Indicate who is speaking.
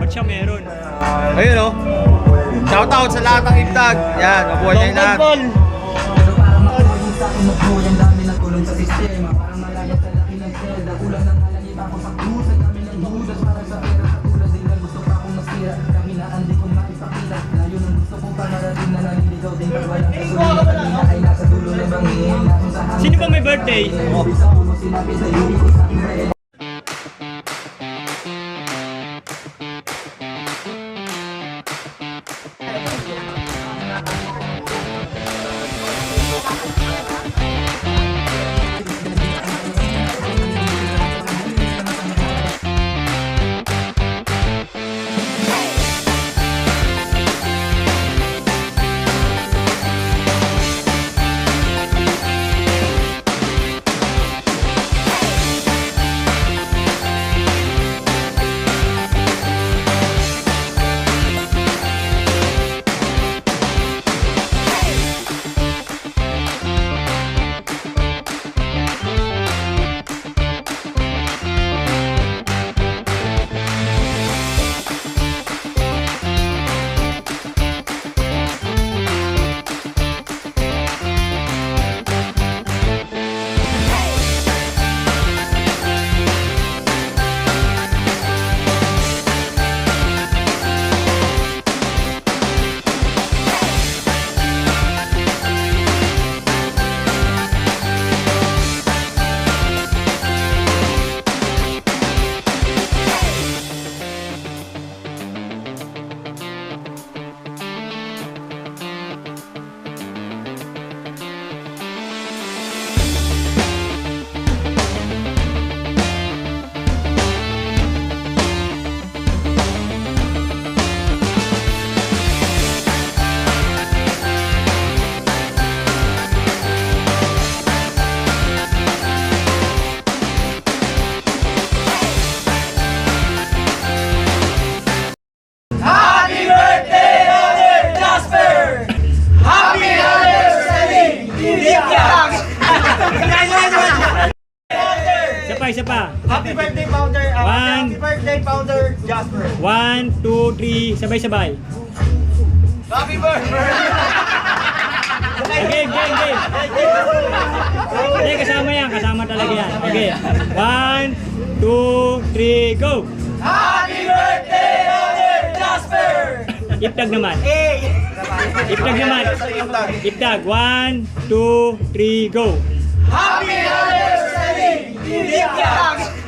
Speaker 1: Ba't siya meron?
Speaker 2: Ayun o. Shoutout sa lahat ng ibtag. Yan, mabuhay niya yung lahat.
Speaker 3: Pero parang makuha sa akin magbuhay. Ang dami ng kulong sa sistema. Parang malayat sa laki ng selda. Kulang ng halang iba ko sa krus. Ang dami ng judas. Parang sa pera sa tulad din. Gusto pa akong masira. Kahinaan di ko maipakita. Layo ng gusto ko panarating na naliligaw din. Pag walang kasulina. Kanina ay nasa dulo ng bangin.
Speaker 1: Sino ba may birthday?
Speaker 3: Sa ulo sinabi sa iyo ko sa akin.
Speaker 1: Isa pa.
Speaker 2: Happy birthday, Founder.
Speaker 1: One.
Speaker 2: Happy birthday, Founder Jasper.
Speaker 1: 1, 2, 3, sabay-sabay.
Speaker 2: Happy birthday.
Speaker 1: Okay, game. Okay, kasama yan. Kasama talaga yan. Okay. 1, 2, 3, go!
Speaker 2: Happy birthday, Founder Jasper.
Speaker 1: Iptag naman.
Speaker 2: Hey.
Speaker 1: Iptag naman. Iptag. 1, 2, 3, go!
Speaker 2: Happy anniversary, Iptag.